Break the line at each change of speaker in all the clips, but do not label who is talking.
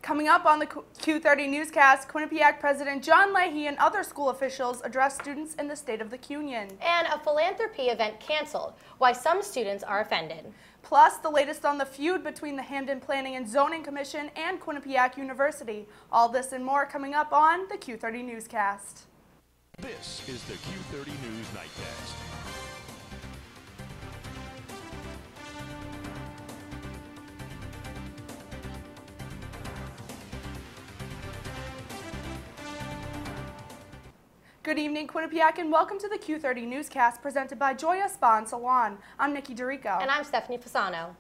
Coming up on the Q30 Newscast, Quinnipiac President John Leahy and other school officials address students in the State of the Union.
And a philanthropy event canceled, why some students are offended.
Plus, the latest on the feud between the Hamden Planning and Zoning Commission and Quinnipiac University. All this and more coming up on the Q30 Newscast.
This is the Q30 News Nightcast.
Good evening, Quinnipiac, and welcome to the Q30 Newscast presented by Joya Spa and Salon. I'm Nikki Dorico.
And I'm Stephanie Pisano.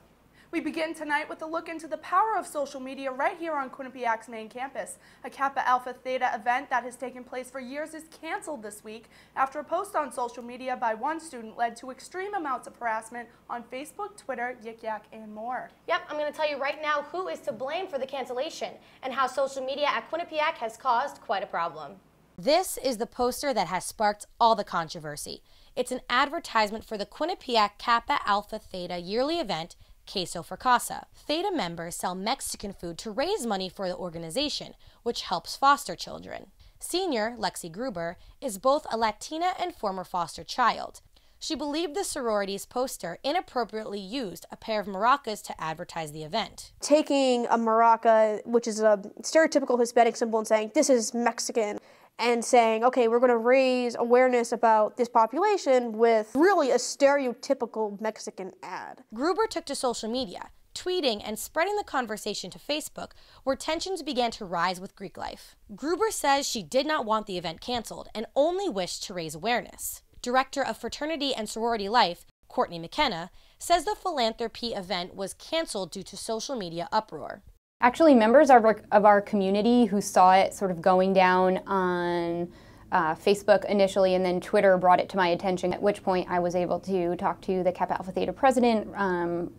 We begin tonight with a look into the power of social media right here on Quinnipiac's main campus. A Kappa Alpha Theta event that has taken place for years is canceled this week after a post on social media by one student led to extreme amounts of harassment on Facebook, Twitter, Yik Yak, and more.
Yep, I'm going to tell you right now who is to blame for the cancellation and how social media at Quinnipiac has caused quite a problem. This is the poster that has sparked all the controversy. It's an advertisement for the Quinnipiac Kappa Alpha Theta yearly event, Queso for Casa. Theta members sell Mexican food to raise money for the organization, which helps foster children. Senior, Lexi Gruber, is both a Latina and former foster child. She believed the sorority's poster inappropriately used a pair of maracas to advertise the event.
Taking a maraca, which is a stereotypical Hispanic symbol, and saying, this is Mexican, and saying, okay, we're going to raise awareness about this population with really a stereotypical Mexican ad.
Gruber took to social media, tweeting and spreading the conversation to Facebook, where tensions began to rise with Greek life. Gruber says she did not want the event canceled and only wished to raise awareness. Director of Fraternity and Sorority Life, Courtney McKenna, says the philanthropy event was canceled due to social media uproar.
Actually, members of our community who saw it sort of going down on Facebook initially, and then Twitter brought it to my attention, at which point I was able to talk to the Kappa Alpha Theta president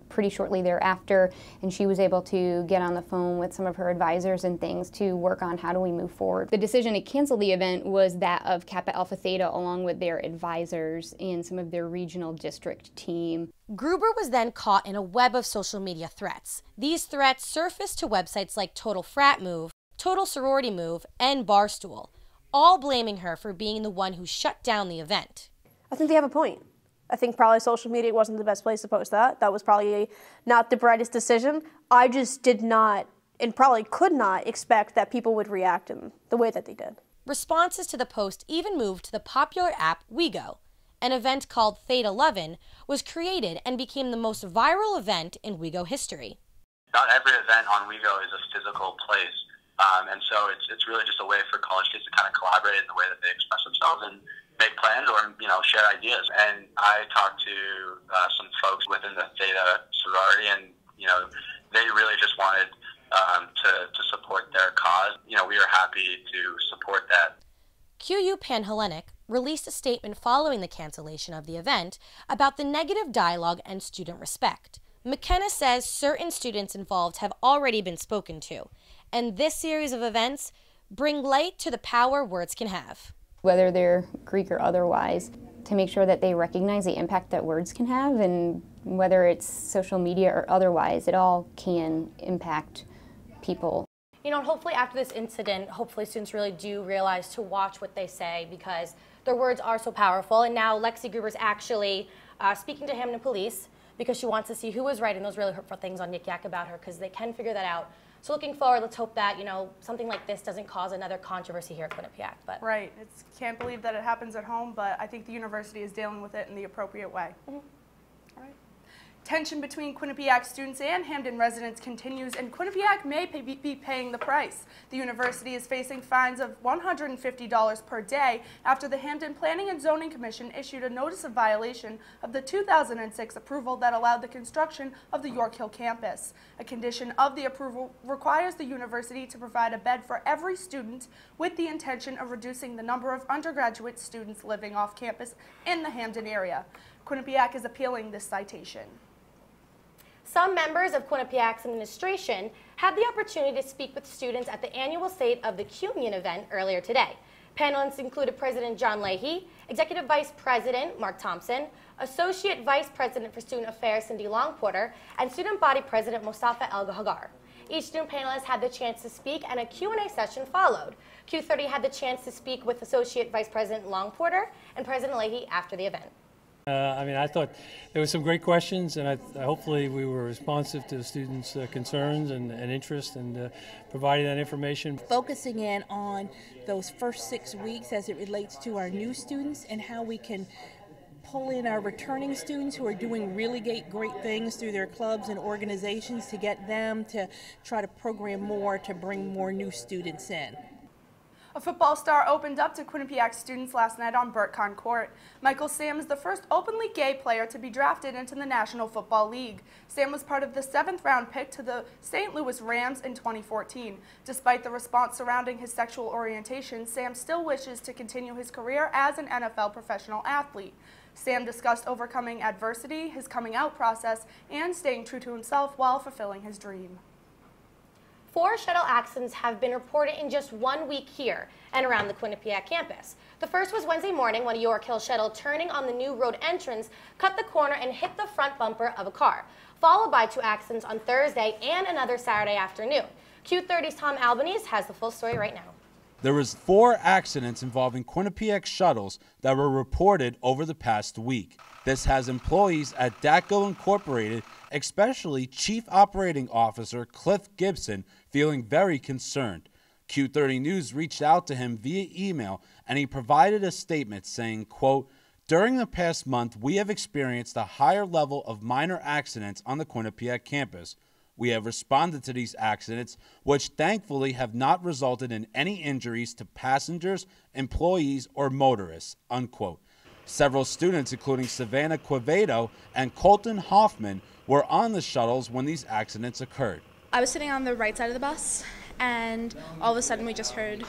pretty shortly thereafter, and she was able to get on the phone with some of her advisors and things to work on how do we move forward. The decision to cancel the event was that of Kappa Alpha Theta along with their advisors and some of their regional district team.
Gruber was then caught in a web of social media threats. These threats surfaced to websites like Total Frat Move, Total Sorority Move, and Barstool, all blaming her for being the one who shut down the event.
I think they have a point. I think probably social media wasn't the best place to post that. That was probably not the brightest decision. I just did not, and probably could not, expect that people would react in the way that they did.
Responses to the post even moved to the popular app WeGo. An event called Theta 11 was created and became the most viral event in WeGo history.
Not every event on WeGo is a physical place. And so it's really just a way for college kids to kind of collaborate in the way that they express themselves and make plans or, share ideas. And I talked to some folks within the Theta sorority, and, they really just wanted to support their cause. We are happy to support that.
QU Panhellenic released a statement following the cancellation of the event about the negative dialogue and student respect. McKenna says certain students involved have already been spoken to, and this series of events bring light to the power words can have.
Whether they're Greek or otherwise, to make sure that they recognize the impact that words can have, and whether it's social media or otherwise, it all can impact people.
And hopefully after this incident, hopefully students really do realize to watch what they say because their words are so powerful. And now Lexi Gruber's actually speaking to Hamden Police because she wants to see who was writing those really hurtful things on Yik Yak about her, because they can figure that out. So looking forward, let's hope that, something like this doesn't cause another controversy here at Quinnipiac. But
Right. Can't believe that it happens at home, but I think the university is dealing with it in the appropriate way. All right. Tension between Quinnipiac students and Hamden residents continues, and Quinnipiac may be paying the price. The university is facing fines of $150 per day after the Hamden Planning and Zoning Commission issued a notice of violation of the 2006 approval that allowed the construction of the York Hill campus. A condition of the approval requires the university to provide a bed for every student, with the intention of reducing the number of undergraduate students living off campus in the Hamden area. Quinnipiac is appealing this citation.
some members of Quinnipiac's administration had the opportunity to speak with students at the annual State of the Union event earlier today. Panelists included President John Leahy, Executive Vice President Mark Thompson, Associate Vice President for Student Affairs Cindy Longporter, and Student Body President Mostafa El Hagar. Each student panelist had the chance to speak, and a Q&A session followed. Q30 had the chance to speak with Associate Vice President Long Porter and President Leahy after the event.
I thought there were some great questions, and hopefully we were responsive to the students' concerns and interest, and providing that information.
Focusing in on those first 6 weeks as it relates to our new students and how we can pull in our returning students who are doing really great things through their clubs and organizations to get them to try to program more to bring more new students in.
A football star opened up to Quinnipiac students last night on Burtcon Court. Michael Sam is the first openly gay player to be drafted into the National Football League. Sam was part of the 7th-round pick to the St. Louis Rams in 2014. Despite the response surrounding his sexual orientation, Sam still wishes to continue his career as an NFL professional athlete. Sam discussed overcoming adversity, his coming out process, and staying true to himself while fulfilling his dream.
4 shuttle accidents have been reported in just 1 week here and around the Quinnipiac campus. The first was Wednesday morning when a York Hill shuttle turning on the new road entrance cut the corner and hit the front bumper of a car, followed by 2 accidents on Thursday and another Saturday afternoon. Q30's Tom Albanese has the full story right now.
There was 4 accidents involving Quinnipiac shuttles that were reported over the past week. This has employees at DATCO Incorporated, especially Chief Operating Officer Cliff Gibson, feeling very concerned. Q30 News reached out to him via email, and he provided a statement saying, quote, "During the past month, we have experienced a higher level of minor accidents on the Quinnipiac campus. We have responded to these accidents, which thankfully have not resulted in any injuries to passengers, employees, or motorists," unquote. Several students, including Savannah Quevedo and Colton Hoffman, were on the shuttles when these accidents occurred.
I was sitting on the right side of the bus, and all of a sudden we just heard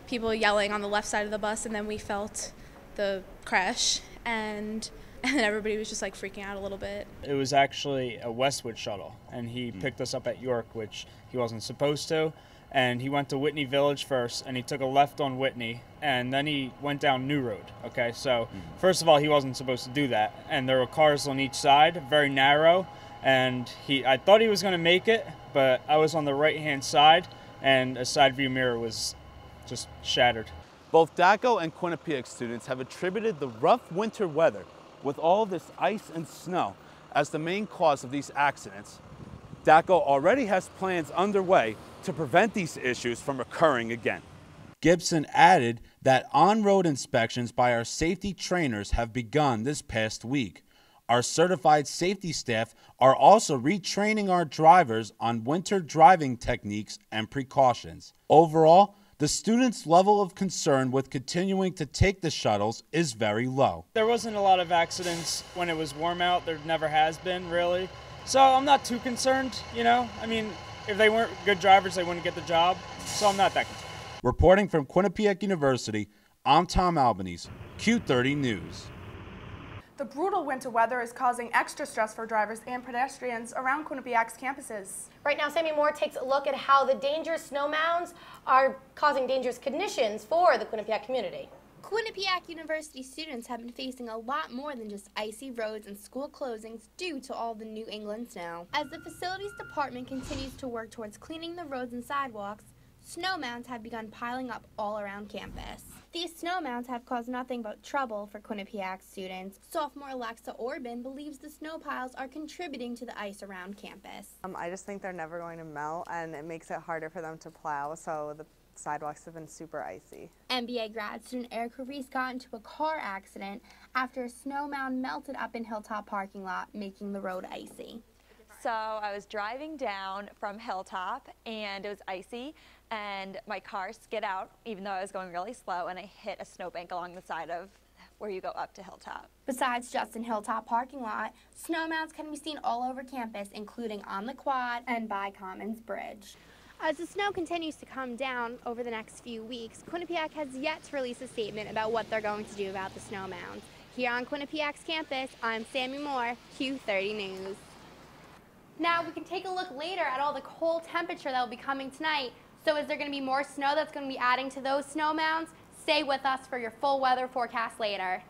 people yelling on the left side of the bus, and then we felt the crash, and then everybody was just like freaking out a little bit.
It was actually a Westwood shuttle, and he picked us up at York, which he wasn't supposed to, and he went to Whitney Village first, and he took a left on Whitney, and then he went down New Road. Okay, so first of all, he wasn't supposed to do that, and there were cars on each side, very narrow, and I thought he was going to make it, but I was on the right-hand side, and a side view mirror was just shattered.
Both DATCO and Quinnipiac students have attributed the rough winter weather with all this ice and snow as the main cause of these accidents. DATCO already has plans underway to prevent these issues from occurring again. Gibson added that on-road inspections by our safety trainers have begun this past week. Our certified safety staff are also retraining our drivers on winter driving techniques and precautions. Overall, the students' level of concern with continuing to take the shuttles is very low.
There wasn't a lot of accidents when it was warm out. There never has been, really. So I'm not too concerned, you know. I mean, if they weren't good drivers, they wouldn't get the job. So I'm not that concerned.
Reporting from Quinnipiac University, I'm Tom Albanese, Q30 News.
The brutal winter weather is causing extra stress for drivers and pedestrians around Quinnipiac's campuses.
Right now, Sammy Moore takes a look at how the dangerous snow mounds are causing dangerous conditions for the Quinnipiac community.
Quinnipiac University students have been facing a lot more than just icy roads and school closings due to all the New England snow. As the facilities department continues to work towards cleaning the roads and sidewalks, snow mounds have begun piling up all around campus. These snow mounds have caused nothing but trouble for Quinnipiac students. Sophomore Alexa Orban believes the snow piles are contributing to the ice around campus.
I just think they're never going to melt, and it makes it harder for them to plow, so the sidewalks have been super icy.
MBA grad student Erica Reese got into a car accident after a snow mound melted up in Hilltop parking lot, making the road icy.
So I was driving down from Hilltop, and it was icy, and my car skid out, even though I was going really slow, and I hit a snowbank along the side of where you go up to Hilltop.
Besides just in Hilltop parking lot, snow mounds can be seen all over campus, including on the quad and by Commons Bridge. As the snow continues to come down over the next few weeks, Quinnipiac has yet to release a statement about what they're going to do about the snow mounds. Here on Quinnipiac's campus, I'm Sammy Moore, Q30 News. Now we can take a look later at all the cold temperature that will be coming tonight. So is there going to be more snow that's going to be adding to those snow mounds? Stay with us for your full weather forecast later.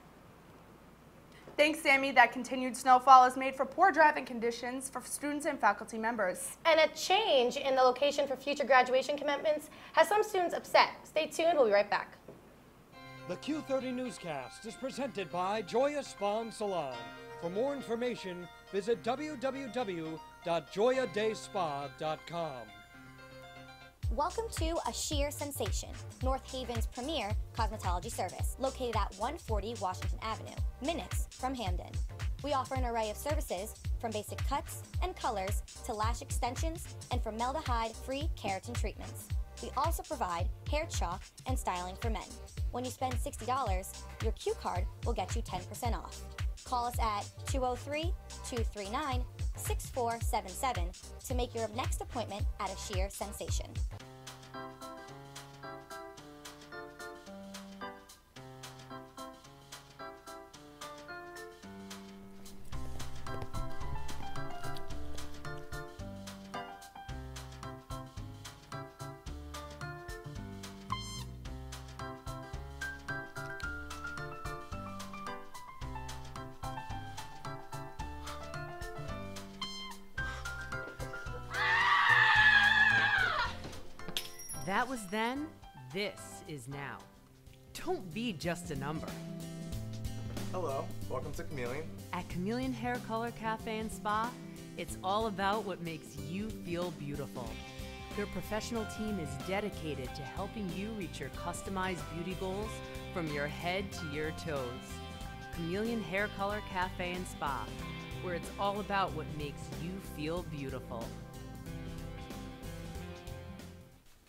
Thanks, Sammy. That continued snowfall has made for poor driving conditions for students and faculty members.
And a change in the location for future graduation commitments has some students upset. Stay tuned. We'll be right back.
The Q30 Newscast is presented by Joya Spa and Salon. For more information, visit www.joyadayspa.com.
Welcome to A Sheer Sensation, North Haven's premier cosmetology service, located at 140 Washington Avenue, minutes from Hamden. We offer an array of services, from basic cuts and colors to lash extensions and formaldehyde-free keratin treatments. We also provide hair chalk and styling for men. When you spend $60, your Q card will get you 10% off. Call us at 203-239-6477 to make your next appointment at A Sheer Sensation.
That was then, this is now. Don't be just a number.
Hello, welcome to Chameleon.
At Chameleon Hair Color Cafe and Spa, it's all about what makes you feel beautiful. Their professional team is dedicated to helping you reach your customized beauty goals from your head to your toes. Chameleon Hair Color Cafe and Spa, where it's all about what makes you feel beautiful.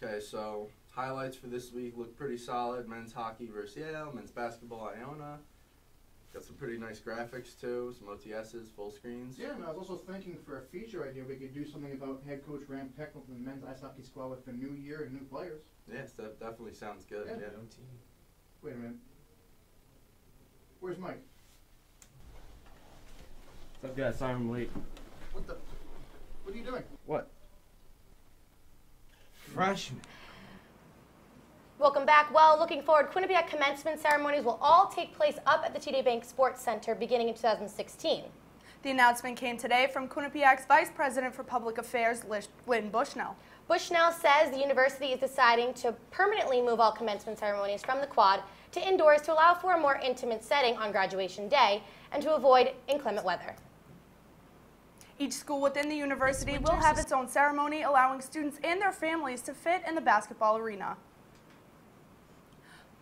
Okay, so highlights for this week look pretty solid. Men's hockey versus Yale, men's basketball Iona. Got some pretty nice graphics too, some OTSs, full screens.
Yeah, and I was also thinking for a feature idea, we could do something about head coach Ram Peckman from the men's ice hockey squad with the new year and new players.
Yes, that definitely sounds good. Yeah.
Wait a minute. Where's Mike?
What's up, guys? Sorry I'm late.
What are you doing?
What? Freshman.
Welcome back. Well, looking forward, Quinnipiac commencement ceremonies will all take place up at the TD Bank Sports Center beginning in 2016.
The announcement came today from Quinnipiac's Vice President for Public Affairs, Lynn Bushnell.
Bushnell says the university is deciding to permanently move all commencement ceremonies from the quad to indoors to allow for a more intimate setting on graduation day and to avoid inclement weather.
Each school within the university will have its own ceremony, allowing students and their families to fit in the basketball arena.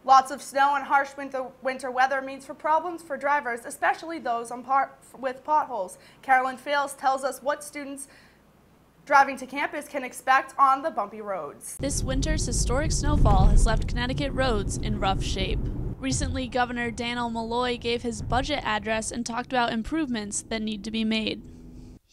Lots of snow and harsh winter weather means problems for drivers, especially those with potholes. Carolyn Fales tells us what students driving to campus can expect on the bumpy roads.
This winter's historic snowfall has left Connecticut roads in rough shape. Recently, Governor Daniel Malloy gave his budget address and talked about improvements that need to be made.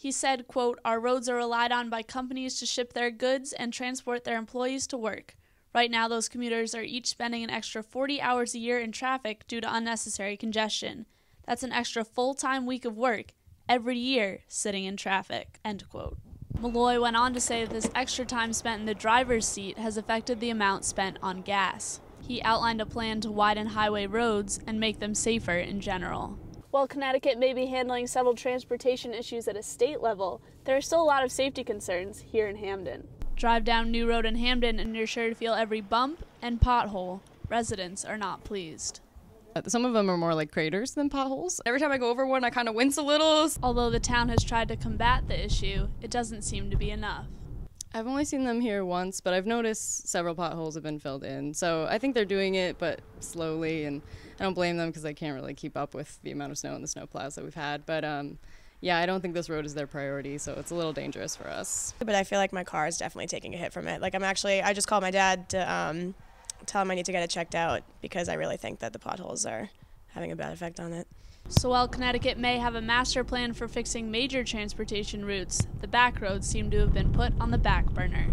He said, quote, "Our roads are relied on by companies to ship their goods and transport their employees to work. Right now, those commuters are each spending an extra 40 hours a year in traffic due to unnecessary congestion. That's an extra full-time week of work every year sitting in traffic," end quote. Malloy went on to say that this extra time spent in the driver's seat has affected the amount spent on gas. He outlined a plan to widen highway roads and make them safer in general.
While Connecticut may be handling several transportation issues at a state level, there are still a lot of safety concerns here in Hamden.
Drive down New Road in Hamden and you're sure to feel every bump and pothole. Residents are not pleased.
Some of them are more like craters than potholes. Every time I go over one, I kind of wince a little.
Although the town has tried to combat the issue, it doesn't seem to be enough.
I've only seen them here once, but I've noticed several potholes have been filled in. So I think they're doing it, but slowly, and I don't blame them because I can't really keep up with the amount of snow and the snow plows that we've had. But yeah, I don't think this road is their priority, so it's a little dangerous for us.
But I feel like my car is definitely taking a hit from it. Like I just called my dad to tell him I need to get it checked out because I really think that the potholes are having a bad effect on it.
So while Connecticut may have a master plan for fixing major transportation routes, the back roads seem to have been put on the back burner.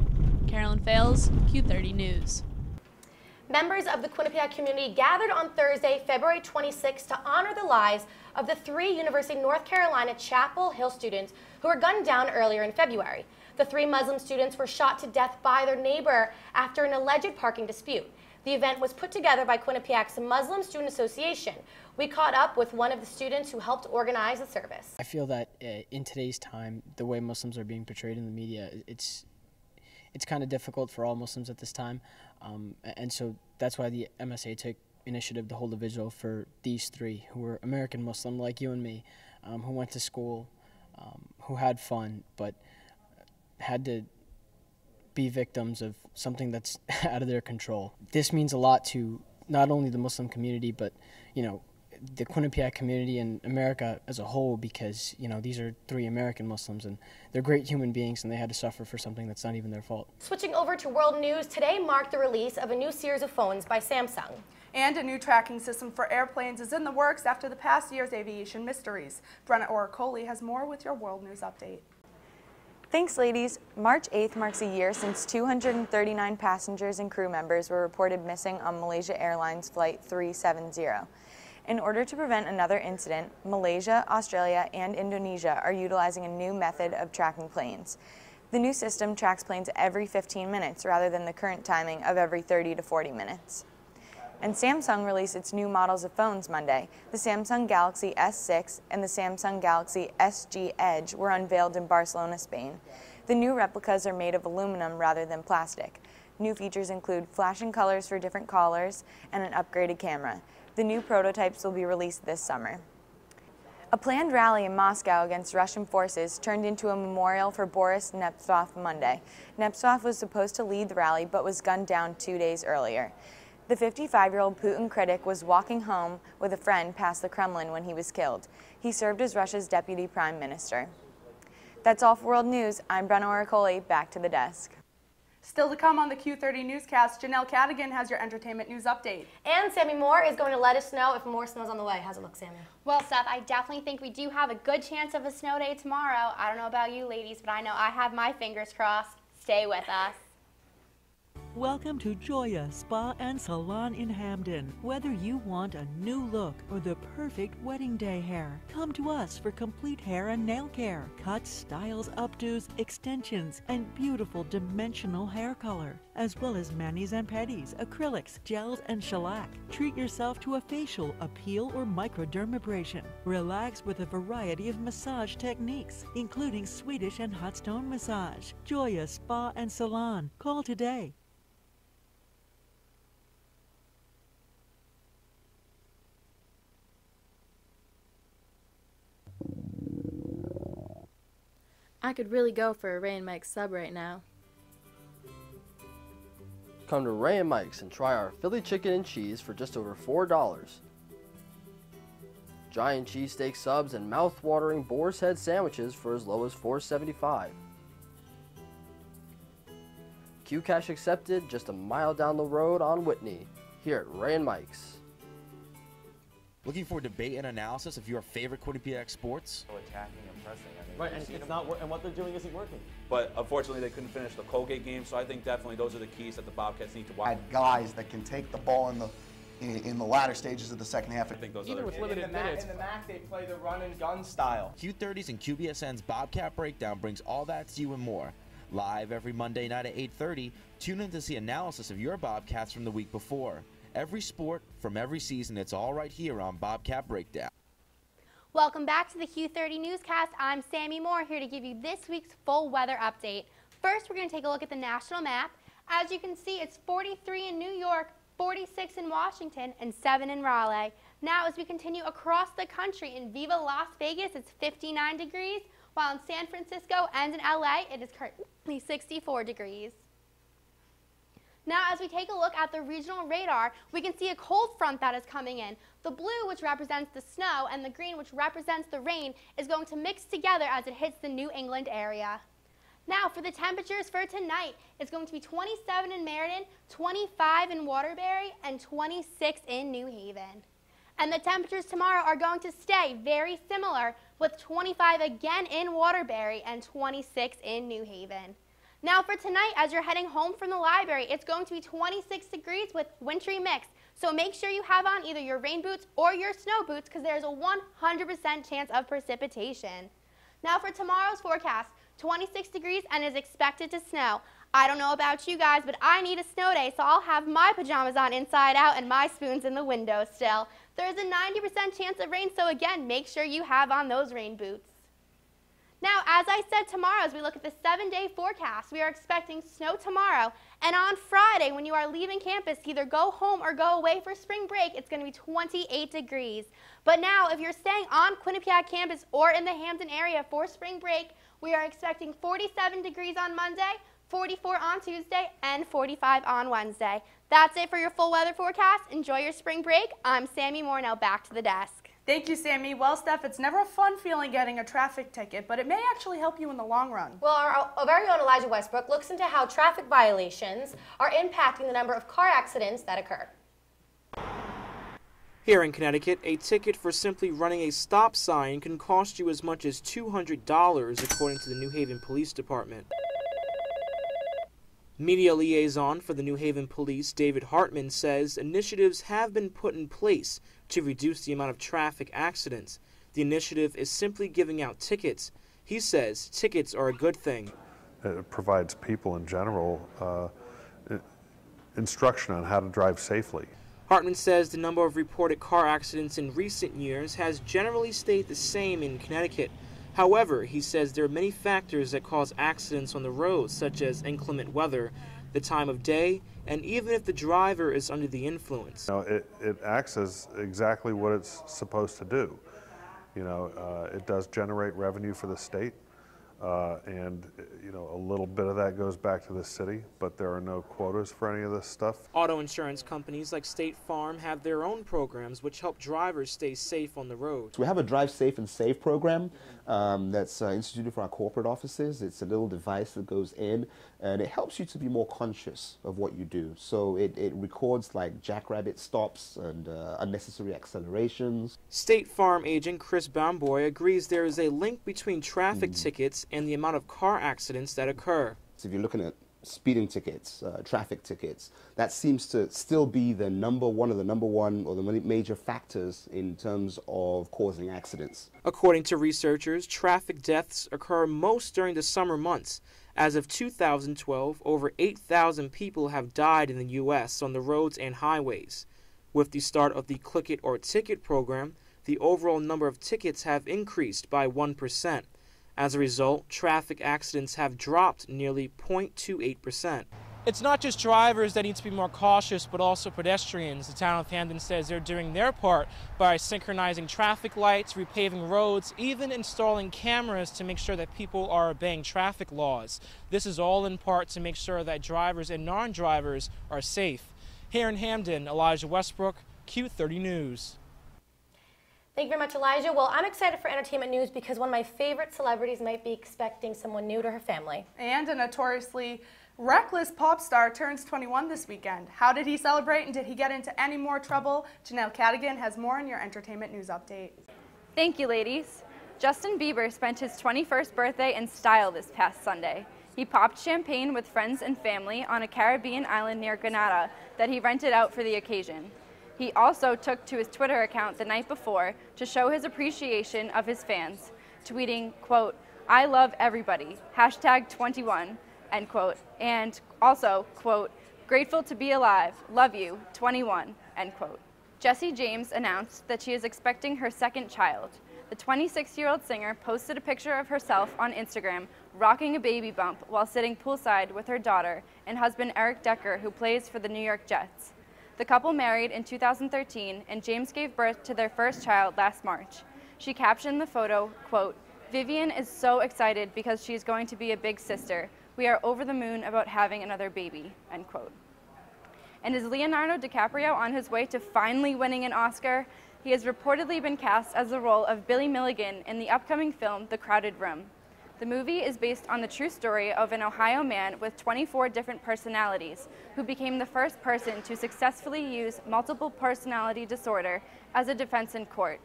Carolyn Fales, Q30 News.
Members of the Quinnipiac community gathered on Thursday, February 26th to honor the lives of the 3 University of North Carolina Chapel Hill students who were gunned down earlier in February. The 3 Muslim students were shot to death by their neighbor after an alleged parking dispute. The event was put together by Quinnipiac's Muslim Student Association. We caught up with one of the students who helped organize the service.
I feel that in today's time, the way Muslims are being portrayed in the media, it's kind of difficult for all Muslims at this time. And so that's why the MSA took initiative to hold a vigil for these three who were American Muslim like you and me, who went to school, who had fun, but had to be victims of something that's out of their control. This means a lot to not only the Muslim community, but, you know, the Quinnipiac community and America as a whole, because, you know, these are three American Muslims and they're great human beings and they had to suffer for something that's not even their fault.
Switching over to world news, today marked the release of a new series of phones by Samsung.
And a new tracking system for airplanes is in the works after the past year's aviation mysteries. Brenna Oracoli has more with your world news update.
Thanks, ladies. March 8th marks a year since 239 passengers and crew members were reported missing on Malaysia Airlines Flight 370. In order to prevent another incident, Malaysia, Australia, and Indonesia are utilizing a new method of tracking planes. The new system tracks planes every 15 minutes rather than the current timing of every 30 to 40 minutes. And Samsung released its new models of phones Monday. The Samsung Galaxy S6 and the Samsung Galaxy SG Edge were unveiled in Barcelona, Spain. The new replicas are made of aluminum rather than plastic. New features include flashing colors for different colors and an upgraded camera. The new prototypes will be released this summer. A planned rally in Moscow against Russian forces turned into a memorial for Boris Nemtsov Monday. Nemtsov was supposed to lead the rally but was gunned down 2 days earlier. The 55-year-old Putin critic was walking home with a friend past the Kremlin when he was killed. He served as Russia's deputy prime minister. That's all for World News. I'm Brenna Oracoli. Back to the desk.
Still to come on the Q30 Newscast, Janelle Cadigan has your entertainment news update.
And Sammy Moore is going to let us know if more snow's on the way. How's it look, Sammy?
Well, Steph, I definitely think we do have a good chance of a snow day tomorrow. I don't know about you ladies, but I know I have my fingers crossed. Stay with us.
Welcome to Joya Spa and Salon in Hamden. Whether you want a new look or the perfect wedding day hair, come to us for complete hair and nail care, cuts, styles, updos, extensions, and beautiful dimensional hair color, as well as manis and pedis, acrylics, gels, and shellac. Treat yourself to a facial, a peel, or microdermabrasion. Relax with a variety of massage techniques, including Swedish and hot stone massage. Joya Spa and Salon. Call today.
I could really go for a Ray and Mike's sub right now.
Come to Ray and Mike's and try our Philly chicken and cheese for just over $4. Giant cheesesteak subs and mouth-watering boar's head sandwiches for as low as $4.75. Q-Cash accepted just a mile down the road on Whitney, here at Ray and Mike's.
Looking for debate and analysis of your favorite Quinnipiac sports?
Attacking and pressing. I mean,
Right, and it's not and what they're doing isn't working.
But unfortunately, they couldn't finish the Colgate game, so I think definitely those are the keys that the Bobcats need to watch.
Had guys that can take the ball in the latter stages of the second half.
I think those
Even
are
with limited minutes.
In the MAC, they play the run and gun style.
Q30's and QBSN's Bobcat Breakdown brings all that to you and more. Live every Monday night at 8:30, tune in to see analysis of your Bobcats from the week before. Every sport from every season, it's all right here on Bobcat Breakdown.
Welcome back to the Q30 Newscast. I'm Sammy Moore, here to give you this week's full weather update. First, we're going to take a look at the national map. As you can see, it's 43 in New York, 46 in Washington, and 7 in Raleigh. Now, as we continue across the country, in Viva Las Vegas, it's 59 degrees, while in San Francisco and in LA, it is currently 64 degrees. Now, as we take a look at the regional radar, we can see a cold front that is coming in. The blue, which represents the snow, and the green, which represents the rain, is going to mix together as it hits the New England area. Now, for the temperatures for tonight, it's going to be 27 in Meriden, 25 in Waterbury, and 26 in New Haven. And the temperatures tomorrow are going to stay very similar, with 25 again in Waterbury and 26 in New Haven. Now for tonight, as you're heading home from the library, it's going to be 26 degrees with wintry mix. So make sure you have on either your rain boots or your snow boots, because there's a 100% chance of precipitation. Now for tomorrow's forecast, 26 degrees and is expected to snow. I don't know about you guys, but I need a snow day, so I'll have my pajamas on inside out and my spoons in the window still. There's a 90% chance of rain, so again, make sure you have on those rain boots. Now, as I said, tomorrow, as we look at the 7-day forecast, we are expecting snow tomorrow. And on Friday, when you are leaving campus to either go home or go away for spring break, it's going to be 28 degrees. But now, if you're staying on Quinnipiac campus or in the Hampden area for spring break, we are expecting 47 degrees on Monday, 44 on Tuesday, and 45 on Wednesday. That's it for your full weather forecast. Enjoy your spring break. I'm Sammy Moore, now back to the desk.
Thank you, Sammy. Well, Steph, it's never a fun feeling getting a traffic ticket, but it may actually help you in the long run.
Well, our very own Elijah Westbrook looks into how traffic violations are impacting the number of car accidents that occur.
Here in Connecticut, a ticket for simply running a stop sign can cost you as much as $200, according to the New Haven Police Department. Media liaison for the New Haven Police, David Hartman, says initiatives have been put in place to reduce the amount of traffic accidents. The initiative is simply giving out tickets. He says tickets are a good thing.
It provides people in general instruction on how to drive safely.
Hartman says the number of reported car accidents in recent years has generally stayed the same in Connecticut. However, he says there are many factors that cause accidents on the road, such as inclement weather, the time of day, and even if the driver is under the influence.
It acts as exactly what it's supposed to do. It does generate revenue for the state, and a little bit of that goes back to the city, but there are no quotas for any of this stuff.
Auto insurance companies like State Farm have their own programs which help drivers stay safe on the road.
So we have a Drive Safe and Save program that's instituted for our corporate offices. It's a little device that goes in and it helps you to be more conscious of what you do. So it records like jackrabbit stops and unnecessary accelerations.
State Farm agent Chris Baumboy agrees there is a link between traffic tickets and the amount of car accidents that occur.
So if you're looking at speeding tickets, traffic tickets, that seems to still be the number one or the major factors in terms of causing accidents.
According to researchers, traffic deaths occur most during the summer months. As of 2012, over 8,000 people have died in the U.S. on the roads and highways. With the start of the Click It or Ticket program, the overall number of tickets have increased by 1%. As a result, traffic accidents have dropped nearly 0.28%. It's not just drivers that need to be more cautious, but also pedestrians. The town of Hampden says they're doing their part by synchronizing traffic lights, repaving roads, even installing cameras to make sure that people are obeying traffic laws. This is all in part to make sure that drivers and non-drivers are safe. Here in Hampden, Elijah Westbrook, Q30 News.
Thank you very much, Elijah. Well, I'm excited for entertainment news because one of my favorite celebrities might be expecting someone new to her family.
And a notoriously reckless pop star turns 21 this weekend. How did he celebrate and did he get into any more trouble? Janelle Cadigan has more in your entertainment news update.
Thank you, ladies. Justin Bieber spent his 21st birthday in style this past Sunday. He popped champagne with friends and family on a Caribbean island near Grenada that he rented out for the occasion. He also took to his Twitter account the night before to show his appreciation of his fans, tweeting, quote, "I love everybody, #21, end quote, and also, quote, "Grateful to be alive, love you, 21, end quote." Jessie James announced that she is expecting her second child. The 26-year-old singer posted a picture of herself on Instagram rocking a baby bump while sitting poolside with her daughter and husband Eric Decker, who plays for the New York Jets. The couple married in 2013, and James gave birth to their first child last March. She captioned the photo, quote, "Vivian is so excited because she's going to be a big sister. We are over the moon about having another baby," end quote. And is Leonardo DiCaprio on his way to finally winning an Oscar? He has reportedly been cast as the role of Billy Milligan in the upcoming film The Crowded Room. The movie is based on the true story of an Ohio man with 24 different personalities who became the first person to successfully use multiple personality disorder as a defense in court.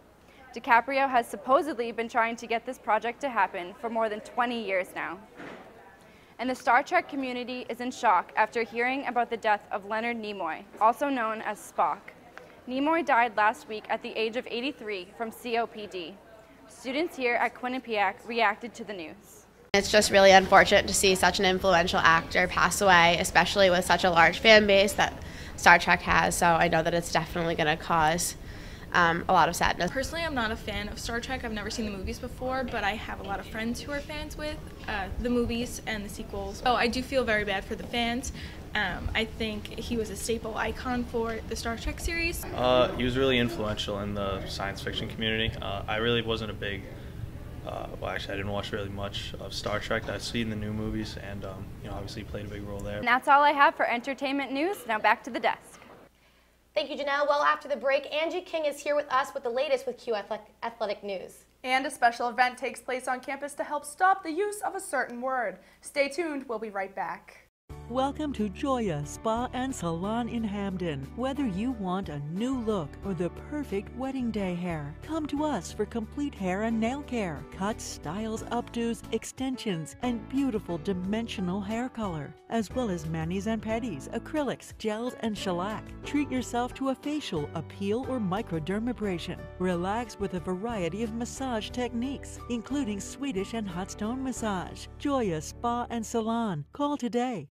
DiCaprio has supposedly been trying to get this project to happen for more than 20 years now. And the Star Trek community is in shock after hearing about the death of Leonard Nimoy, also known as Spock. Nimoy died last week at the age of 83 from COPD. Students here at Quinnipiac reacted to the news.
It's just really unfortunate to see such an influential actor pass away, especially with such a large fan base that Star Trek has, so I know that it's definitely going to cause a lot of sadness.
Personally, I'm not a fan of Star Trek. I've never seen the movies before, but I have a lot of friends who are fans with the movies and the sequels. So I do feel very bad for the fans. I think he was a staple icon for the Star Trek series.
He was really influential in the science fiction community. I really wasn't a big, well actually I didn't watch really much of Star Trek. I've seen the new movies and obviously he played a big role there.
And that's all I have for entertainment news. Now back to the desk.
Thank you, Janelle. Well, after the break, Angie King is here with us with the latest with Q Athletic News.
And a special event takes place on campus to help stop the use of a certain word. Stay tuned, we'll be right back.
Welcome to Joya Spa and Salon in Hamden. Whether you want a new look or the perfect wedding day hair, come to us for complete hair and nail care. Cuts, styles, updos, extensions, and beautiful dimensional hair color, as well as manis and pedis, acrylics, gels, and shellac. Treat yourself to a facial, a peel, or microdermabrasion. Relax with a variety of massage techniques, including Swedish and hot stone massage. Joya Spa and Salon. Call today.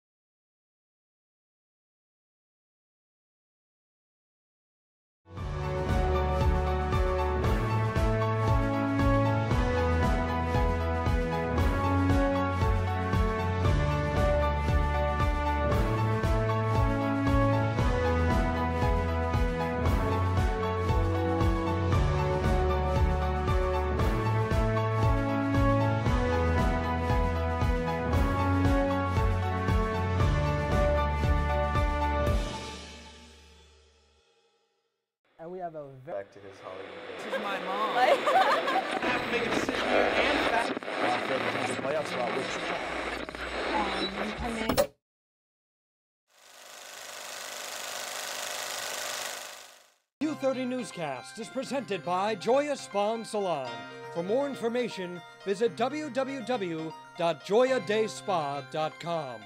And we have a
back to his Hollywood days.
This is my mom.
Make it sit here and back.
Q30 Newscast is presented by Joya Spa and Salon. For more information, visit www.joyadayspa.com.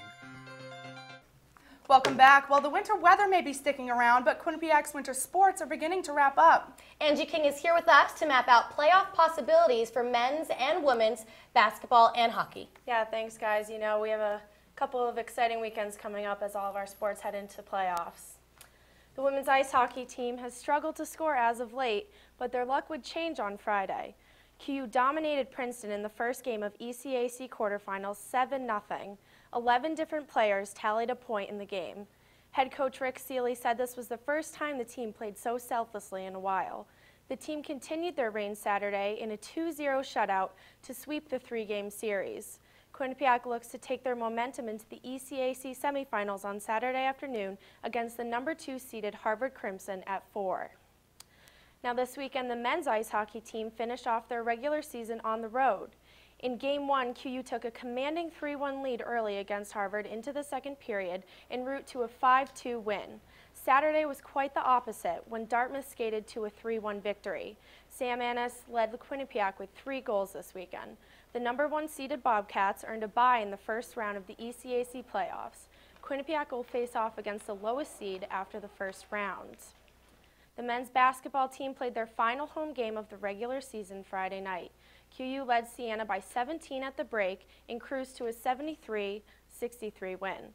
Welcome back. Well, the winter weather may be sticking around, but Quinnipiac's winter sports are beginning to wrap up.
Angie King is here with us to map out playoff possibilities for men's and women's basketball and hockey.
Yeah, thanks, guys. You know, we have a couple of exciting weekends coming up as all of our sports head into playoffs. The women's ice hockey team has struggled to score as of late, but their luck would change on Friday. QU dominated Princeton in the first game of ECAC quarterfinals 7-0. 11 different players tallied a point in the game. Head coach Rick Seeley said this was the first time the team played so selflessly in a while. The team continued their reign Saturday in a 2-0 shutout to sweep the 3-game series. Quinnipiac looks to take their momentum into the ECAC semifinals on Saturday afternoon against the number 2 seeded Harvard Crimson at 4. Now this weekend, the men's ice hockey team finished off their regular season on the road. In Game 1, QU took a commanding 3-1 lead early against Harvard into the second period en route to a 5-2 win. Saturday was quite the opposite when Dartmouth skated to a 3-1 victory. Sam Annis led the Quinnipiac with 3 goals this weekend. The number 1 seeded Bobcats earned a bye in the first round of the ECAC playoffs. Quinnipiac will face off against the lowest seed after the first round. The men's basketball team played their final home game of the regular season Friday night. QU led Siena by 17 at the break and cruised to a 73-63 win.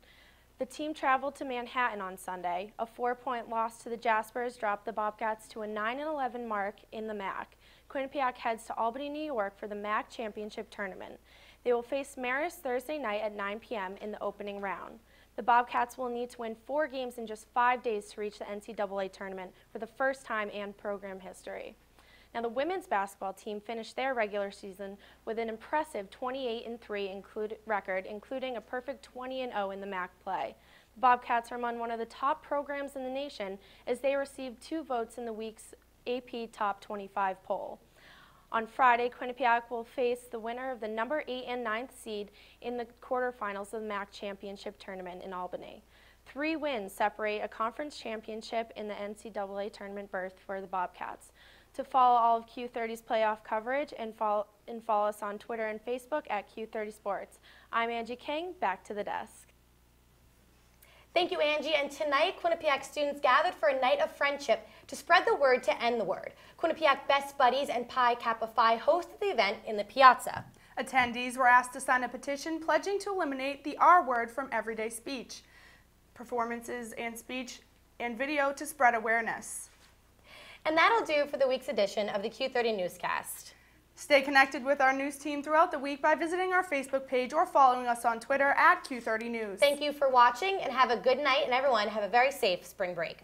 The team traveled to Manhattan on Sunday. A 4-point loss to the Jaspers dropped the Bobcats to a 9-11 mark in the MAC. Quinnipiac heads to Albany, New York for the MAC Championship Tournament. They will face Marist Thursday night at 9 p.m. in the opening round. The Bobcats will need to win 4 games in just 5 days to reach the NCAA tournament for the first time in program history. Now, the women's basketball team finished their regular season with an impressive 28-3 record, including a perfect 20-0 in the MAC play. The Bobcats are among one of the top programs in the nation as they received 2 votes in the week's AP Top 25 poll. On Friday, Quinnipiac will face the winner of the number 8 and 9th seed in the quarterfinals of the MAC Championship Tournament in Albany. 3 wins separate a conference championship in the NCAA tournament berth for the Bobcats. To follow all of Q30's playoff coverage and follow us on Twitter and Facebook at Q30 Sports. I'm Angie King, back to the desk.
Thank you, Angie. And tonight, Quinnipiac students gathered for a night of friendship to spread the word to end the word. Quinnipiac Best Buddies and Pi Kappa Phi hosted the event in the Piazza.
Attendees were asked to sign a petition pledging to eliminate the R word from everyday speech, performances and speech, and video to spread awareness.
And that'll do for the week's edition of the Q30 Newscast.
Stay connected with our news team throughout the week by visiting our Facebook page or following us on Twitter at Q30 News.
Thank you for watching and have a good night, and everyone have a very safe spring break.